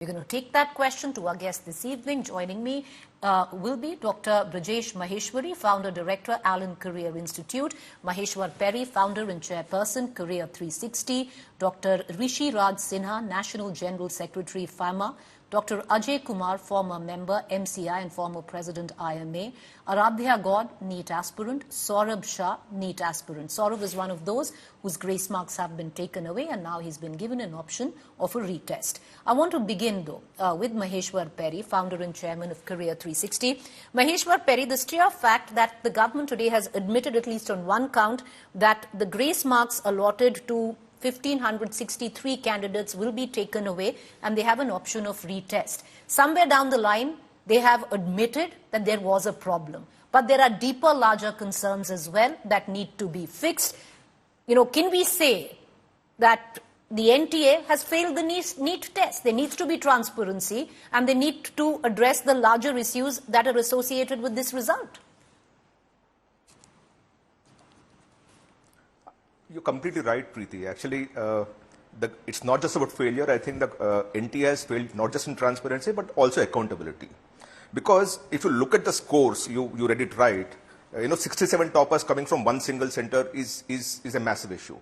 We're going to take that question to our guest this evening. Joining me will be Dr. Brajesh Maheshwari, Founder Director, Allen Career Institute; Maheshwar Perry, Founder and Chairperson, Career 360; Dr. Rishi Raj Sinha, National General Secretary, FAMA; Dr. Ajay Kumar, former member, MCI and former President, IMA; Aradhya God, NEET aspirant; Saurabh Shah, NEET aspirant. Saurabh is one of those whose grace marks have been taken away and now he's been given an option of a retest. I want to begin though with Maheshwar Perry, Founder and Chairman of Career 360. Maheshwar Perry, the sheer fact that the government today has admitted, at least on one count, that the grace marks allotted to 1,563 candidates will be taken away and they have an option of retest. Somewhere down the line, they have admitted that there was a problem. But there are deeper, larger concerns as well that need to be fixed. You know, can we say that the NTA has failed the NEET test? There needs to be transparency and they need to address the larger issues that are associated with this result. You're completely right, Preeti. Actually, it's not just about failure. I think the NTA has failed not just in transparency, but also accountability. Because if you look at the scores, you read it right, 67 toppers coming from one single center is a massive issue.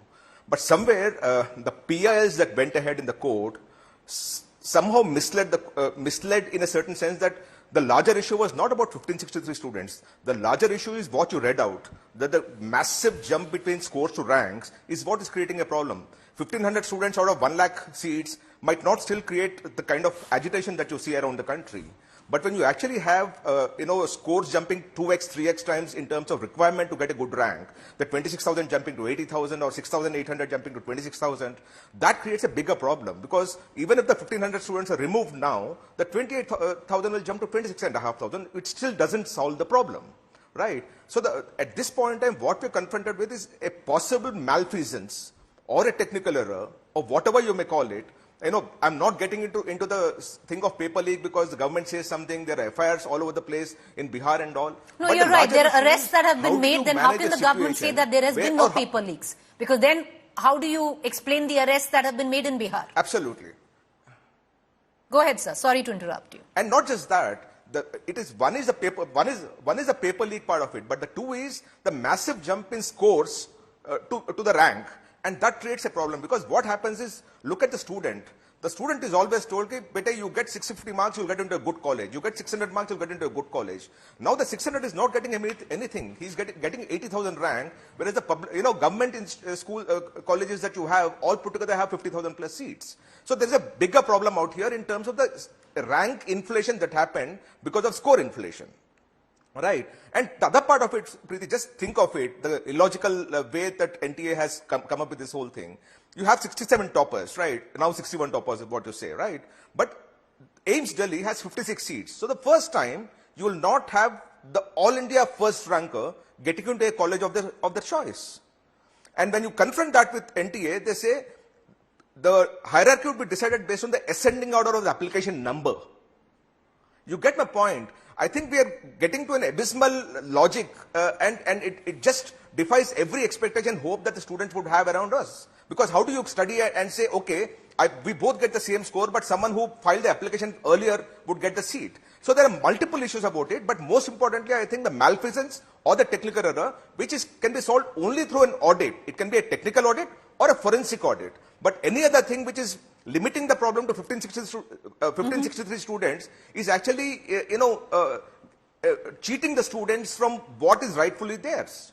But somewhere, the PILs that went ahead in the court somehow misled in a certain sense that the larger issue was not about 1563 students. The larger issue is what you read out, that the massive jump between scores to ranks is what is creating a problem. 1,500 students out of 1 lakh seats might not still create the kind of agitation that you see around the country. But when you actually have, scores jumping 2x, 3x times in terms of requirement to get a good rank, the 26,000 jumping to 80,000 or 6,800 jumping to 26,000, that creates a bigger problem. Because even if the 1,500 students are removed now, the 28,000 will jump to 26,500, which still doesn't solve the problem, right? So at this point in time, what we're confronted with is a possible malfeasance or a technical error, or whatever you may call it. I'm not getting into the thing of paper leak because the government says something, there are FIRs all over the place in Bihar and all. No, you're right. There are arrests that have been made. Then how can the government say that there has been no paper leaks? Because then how do you explain the arrests that have been made in Bihar? Absolutely. Go ahead, sir. Sorry to interrupt you. And not just that. One is the paper leak part of it, but the two is the massive jump in scores to the rank. And that creates a problem because what happens is, look at the student. The student is always told, beta, you get 650 marks, you'll get into a good college. You get 600 marks, you'll get into a good college. Now the 600 is not getting anything. He's getting 80,000 rank, whereas the government in school colleges that you have, all put together have 50,000 plus seats. So there's a bigger problem out here in terms of the rank inflation that happened because of score inflation. Right. And the other part of it, Preeti, just think of it, the illogical way that NTA has come up with this whole thing. You have 67 toppers, right? Now 61 toppers is what you say, right? But AIIMS Delhi has 56 seats. So the first time, you will not have the All India first ranker getting into a college of the choice. And when you confront that with NTA, they say the hierarchy will be decided based on the ascending order of the application number. You get my point. I think we are getting to an abysmal logic and it just defies every expectation and hope that the students would have around us. Because how do you study and say, okay, we both get the same score, but someone who filed the application earlier would get the seat. So there are multiple issues about it, but most importantly, I think the malfeasance or the technical error, which can be solved only through an audit. It can be a technical audit or a forensic audit. But any other thing which is limiting the problem to 1563 students is actually, cheating the students from what is rightfully theirs.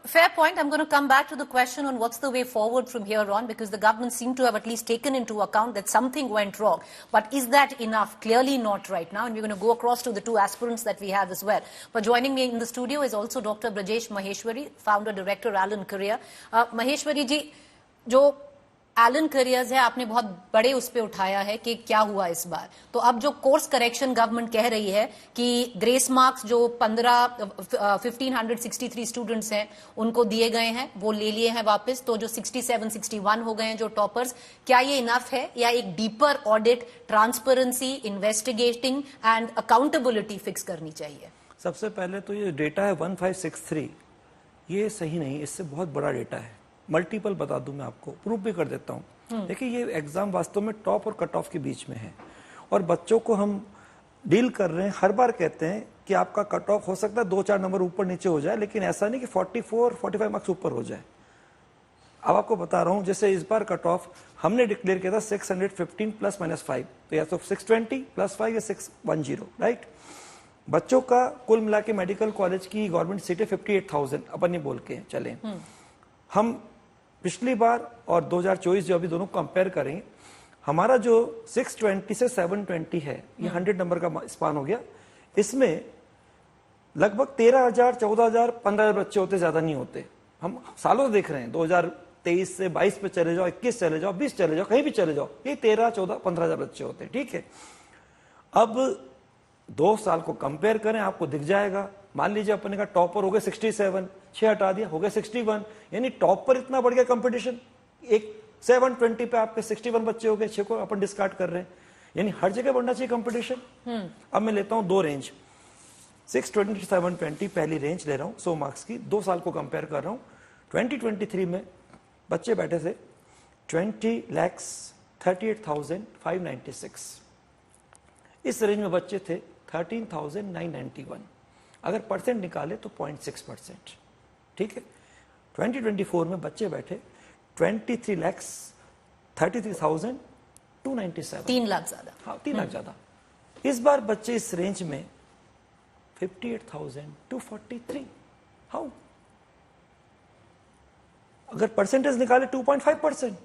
Fair point. I'm going to come back to the question on what's the way forward from here on, because the government seemed to have at least taken into account that something went wrong. But is that enough? Clearly not right now. And we're going to go across to the two aspirants that we have as well. But joining me in the studio is also Dr. Brajesh Maheshwari, Founder Director, Allen Career. Maheshwari ji, जो Elon careers है, आपने बहुत बड़े उस पे उठाया है कि क्या हुआ इस बार. तो अब जो कोर्स करेक्शन गवर्नमेंट कह रही है कि ग्रेस मार्क्स जो 1563 स्टूडेंट्स हैं उनको दिए गए हैं, वो ले लिए हैं वापस, तो जो 67, 61 हो गए हैं जो टॉपर्स, क्या ये इनफ है या एक deeper audit, transparency, investigating and accountability fix करनी चाहिए? सबसे पहले तो ये डेटा है 1563, ये सही नहीं, इससे बहुत बड़ा डेटा है. मल्टीपल बता दूं मैं आपको, प्रूफ भी कर देता हूं. देखिए ये एग्जाम वास्तव में टॉप और कट ऑफ के बीच में है. और बच्चों को हम डील कर रहे हैं, हर बार कहते हैं कि आपका कट ऑफ हो सकता है 2-4 नंबर ऊपर नीचे हो जाए, लेकिन ऐसा नहीं कि 44-45 मार्क्स ऊपर हो जाए। अब आपको बता रहा हूं, जैसे इस बार कट ऑफ हमने डिक्लेयर किया था 615 +-5, तो या तो 620 +5 या 610, राइट। बच्चों का कुल मिला के मेडिकल कॉलेज की गवर्नमेंट सीटें 58,000 अपन ये बोल के चले। हम पिछली बार और 2024 जो अभी दोनों कंपेयर करें, हमारा जो 620 से 720 है, ये 100 नंबर का स्पान हो गया। इसमें लगभग 13,000, 14,000, 15,000 बच्चे होते, ज्यादा नहीं होते। हम सालों से देख रहे हैं, 2023 से 22 पे चले जाओ, 21 चले जाओ, 20 चले जाओ, कहीं भी चले जाओ, ये 13, 14, 15,000 बच्चे होते हैं, ठीक है। अब 2 साल को कंपेयर करें, आपको दिख जाएगा। मान लीजिए अपने का टॉपर हो गए 67, 6 हटा दिया, हो गए 61, यानी टॉपर इतना बढ़ गया कंपटीशन। एक 720 पे आपके 61 बच्चे हो गए, 6 को अपन डिस्कार्ड कर रहे हैं, यानी हर जगह बढ़ना चाहिए कंपटीशन। अब मैं लेता हूं 2 रेंज, 620 से 720 पहली रेंज ले रहा हूं 100 मार्क्स की, 2 साल को कंपेयर कर रहा हूं। 2023 में बच्चे बैठे थे 20,38,596, इस रेंज में बच्चे थे 13,991। अगर परसेंट निकाले तो 0.6%, ठीक है। 2024 में बच्चे बैठे 23,33,297, 3 लाख ज्यादा। हाँ 3 लाख ज्यादा। इस बार बच्चे इस रेंज में 58,243। हाउ? अगर परसेंटेज निकाले 2.5%,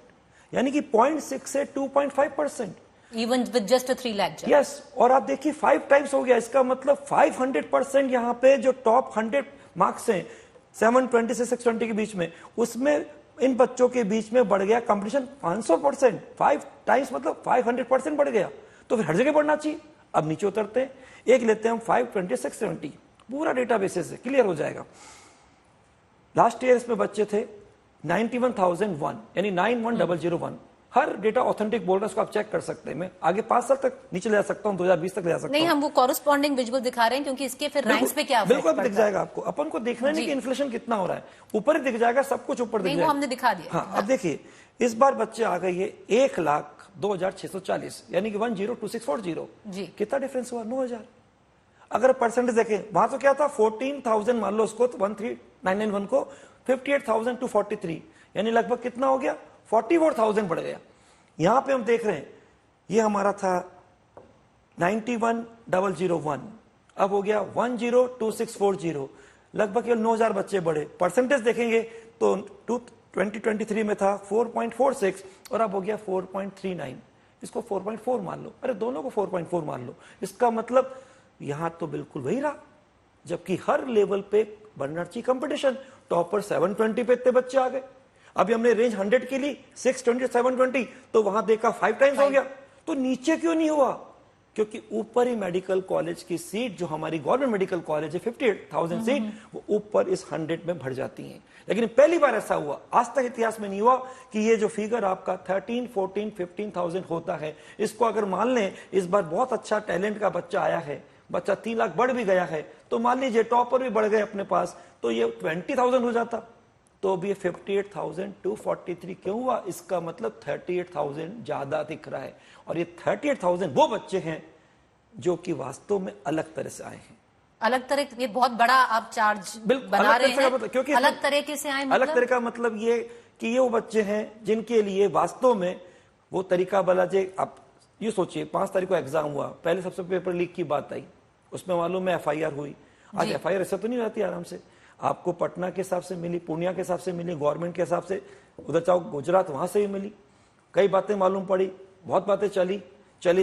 यानी कि 0.6 से 2.5%, even with just 3 lakh. Yes. और आप देखिए 5 टाइम्स हो गया, इसका मतलब 500% यहाँ पे जो टॉप 100 मार्क्स हैं 720 से 620 के बीच में, उसमें इन बच्चों के बीच में बढ़ गया कंपटीशन 500%। 5 टाइम्स मतलब 500% बढ़ गया, तो फिर हर जगह बढ़ना चाहिए। अब नीचे उतरते हैं, एक लेते हैं हम 520, 670, पूरा डेटा बेसिस से क्लियर हो जाएगा। लास्ट ईयर इसमें बच्चे थे 91,001, यानी 91,001। हर डेटा ऑथेंटिक बोल रहा है, उसको आप चेक कर सकते हैं। मैं आगे 5 साल तक नीचे ले जा सकता हूं, 2020 तक ले जा सकता हूं। नहीं, हम वो कॉरेस्पॉन्डिंग विजुअल दिखा रहे हैं, क्योंकि इसके फिर रैंक्स पे क्या बिल्कुल दिख जाएगा आपको। अपन को देखना नहीं कि इन्फ्लेशन कितना हो रहा है, ऊपर ही दिख जाएगा, सब कुछ ऊपर दिख जाएगा। वो हमने दिखा दिया। हाँ, अब देखिए इस बार बच्चे आ गए 1,02,640, यानी कि 102640 जी। कितना डिफरेंस हुआ? 9,000। अगर परसेंटेज देखें, वहां तो क्या था 14,000 मान लो उसको, 13,991 को 58,243, यानी लगभग कितना हो गया? 44,000 बढ़ गया। यहां पे हम देख रहे हैं, ये हमारा था 91,001, अब हो गया 102640, लगभग केवल 9,000 बच्चे बढ़े। परसेंटेज देखेंगे तो 2023 में था 4.46 और अब हो गया 4.39, इसको 4.4 मान लो, अरे दोनों को 4.4 मान लो। इसका मतलब यहां तो बिल्कुल वही रहा, जबकि हर लेवल पे बढ़ना चाहिए कंपटीशन। टॉपर 720 पे इतने बच्चे आ गए, अभी हमने रेंज 100 के लिए 620 720, तो वहां देखा 5 टाइम्स हो गया। तो नीचे क्यों नहीं हुआ? क्योंकि ऊपर ही मेडिकल कॉलेज की सीट, जो हमारी गवर्नमेंट मेडिकल कॉलेज है 58,000 सीट, वो ऊपर इस 100 में भर जाती हैं। लेकिन पहली बार ऐसा हुआ, आज तक इतिहास में नहीं हुआ कि ये जो फिगर आपका 13, 14, 15,000 होता है, इसको अगर मान लें इस बार बहुत अच्छा टैलेंट का बच्चा आया है, बच्चा 3 लाख बढ़ भी गया है, तो मान लीजिए टॉपर भी बढ़ गए अपने पास, तो ये 20,000 हो जाता। तो अब ये 58,243 क्यों हुआ? इसका मतलब 38,000 ज्यादा दिख रहा है। और ये 38,000 वो बच्चे हैं जो कि वास्तव में अलग तरह से आए हैं। अलग तरह, ये बहुत बड़ा आप चार्ज बना रहे हैं, मतलब, क्योंकि अलग तरीके से आए, अलग तरह का मतलब ये कि ये वो बच्चे हैं जिनके लिए वास्तव में वो तरीका बला। जे आप ये सोचिए 5 तारीख को एग्जाम हुआ, पहले सबसे पेपर लीक की बात आई, उसमें मालूम है FIR हुई। आज FIR ऐसा तो नहीं रहती आराम से, आपको पटना के हिसाब से मिली, पूर्णिया के हिसाब से मिली, गवर्नमेंट के हिसाब से, उधर चाहो गुजरात वहां से भी मिली, कई बातें मालूम पड़ी, बहुत बातें चली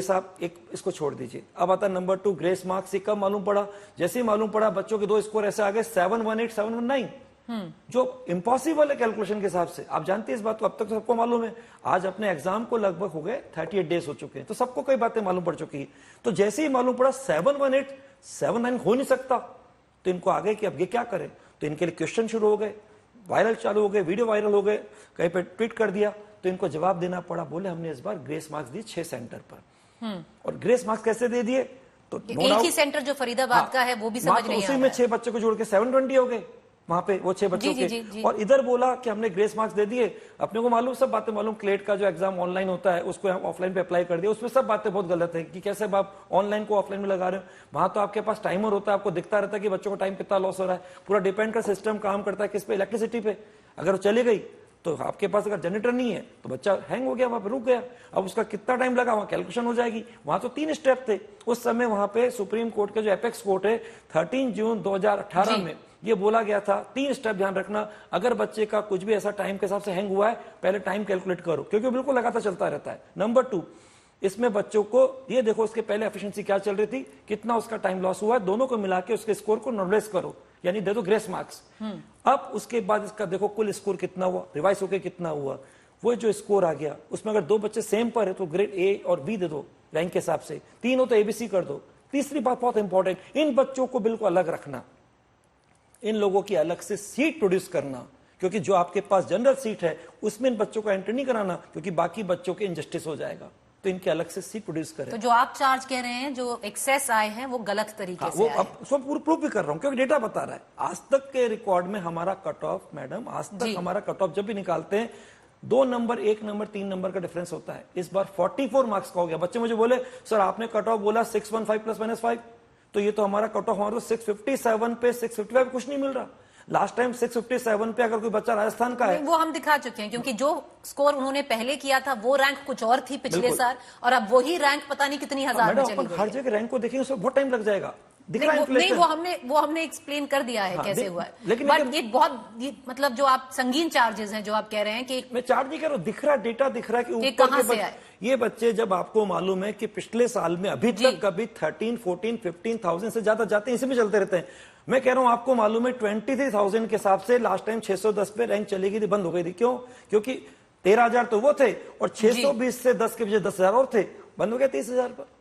साहब, एक इसको छोड़ दीजिए। अब आता नंबर 2 ग्रेस मार्क्स। कब मालूम पड़ा? जैसे ही मालूम पड़ा बच्चों के 2 स्कोर ऐसे आ गए 718 719, जो इम्पॉसिबल है कैलकुलेशन के हिसाब से। आप जानते हैं इस बात को, अब तक तो सबको मालूम है। आज अपने एग्जाम को लगभग हो गए 38 डेज हो चुके हैं, तो सबको कई बातें मालूम पड़ चुकी है। तो जैसे ही मालूम पड़ा 718 719 हो नहीं सकता, तो इनको आ गए कि अब ये क्या करें। तो इनके लिए क्वेश्चन शुरू हो गए, वायरल चालू हो गए, वीडियो वायरल हो गए, कहीं पे ट्वीट कर दिया, तो इनको जवाब देना पड़ा। बोले हमने इस बार ग्रेस मार्क्स दिए 6 सेंटर पर। और ग्रेस मार्क्स कैसे दे दिए? तो एक ही सेंटर जो फरीदाबाद का है वो भी समझ नहीं आ रहा है। उसी में 6 बच्चों को जोड़ के 720 हो गए। वहां पे वो 6 बच्चों जी, के जी, जी। और इधर बोला कि हमने ग्रेस मार्क्स दे दिए। अपने को मालूम, सब बातें मालूम, क्लेट का जो एग्जाम ऑनलाइन होता है उसको हम ऑफलाइन पे अप्लाई कर दिया, उसमें सब बातें बहुत गलत है कि कैसे आप ऑनलाइन को ऑफलाइन में लगा रहे हो। वहां तो आपके पास टाइमर होता है, आपको दिखता रहता है कि बच्चों को टाइम कितना लॉस हो रहा है। पूरा डिपेंड का सिस्टम काम करता है किस पे, इलेक्ट्रिसिटी पे। अगर वो चली गई तो आपके पास अगर जनरेटर नहीं है तो बच्चा हैंग हो गया, वहां पे रुक गया। अब उसका कितना टाइम लगा, वहां कैलकुलेशन हो जाएगी। वहां तो 3 स्टेप थे उस समय। वहां पे सुप्रीम कोर्ट के जो एपेक्स कोर्ट है 13 जून 2018 में ये बोला गया था 3 स्टेप ध्यान रखना, अगर बच्चे का कुछ भी ऐसा टाइम के हिसाब से हैंग हुआ है पहले टाइम कैलकुलेट करो, क्योंकि बिल्कुल लगातार चलता रहता है। नंबर 2, इसमें बच्चों को ये देखो उसके पहले एफिशिएंसी क्या चल रही थी, कितना उसका टाइम लॉस हुआ है, दोनों को मिला के उसके स्कोर को नॉर्मलाइज करो, यानी दे दो ग्रेस मार्क्स। अब उसके बाद इसका देखो कुल स्कोर कितना हुआ, रिवाइज होकर कितना हुआ। वो जो स्कोर आ गया उसमें अगर 2 बच्चे सेम पर है तो ग्रेड ए और बी दे दो रैंक के हिसाब से, 3 हो तो एबीसी कर दो। तीसरी बात बहुत इंपॉर्टेंट, इन बच्चों को बिल्कुल अलग रखना, इन लोगों की अलग से सीट प्रोड्यूस करना, क्योंकि जो आपके पास जनरल सीट है उसमें इन बच्चों को एंट्री नहीं कराना, क्योंकि बाकी बच्चों के इनजस्टिस हो जाएगा। तो इनके अलग से सीट प्रोड्यूस करें। तो जो आप चार्ज कह रहे हैं, जो एक्सेस आए हैं वो गलत तरीके से वो आए अब सब पूरा प्रूफ भी कर रहा हूं, क्योंकि डेटा बता रहा है। आज तक के रिकॉर्ड में हमारा कट ऑफ, मैडम आज तक हमारा कट ऑफ जब भी निकालते हैं 2 नंबर, 1 नंबर, 3 नंबर का डिफरेंस होता है। इस बार 44 मार्क्स का हो गया। बच्चे मुझे बोले सर आपने कट ऑफ बोला 615 ±5, तो ये तो हमारा कट ऑफ हमारा तो 657 पे 655 पे कुछ नहीं मिल रहा। लास्ट टाइम 657 पे अगर कोई बच्चा राजस्थान का है, वो हम दिखा चुके हैं, क्योंकि जो स्कोर उन्होंने पहले किया था वो रैंक कुछ और थी पिछले साल, और अब वही रैंक पता नहीं कितनी हजार में चली गई। हर जगह रैंक को देखेंगे उसमें बहुत टाइम लग जाएगा। नहीं, वो हमने एक्सप्लेन कर दिया है कैसे हुआ है। लेकिन बट ये बहुत मतलब जो आप संगीन चार्जेस हैं जो आप कह रहे हैं कि मैं चार्ज नहीं कर रहा हूं, दिख रहा डेटा दिख रहा है कि ऊपर कहां से आए ये बच्चे, जब आपको मालूम है कि पिछले साल में अभी तक कभी 13, 14, 15,000 से ज्यादा जाते हैं, इसी में चलते रहते हैं। मैं कह रहा हूं आपको मालूम है 23,000 के हिसाब से लास्ट टाइम 610 पे रैंक चली गई थी, बंद हो गई थी। क्यों? क्योंकि 13,000 तो वो थे और 620 से 10 के पीछे 10,000 और थे, बंद हो गया 30,000 पर।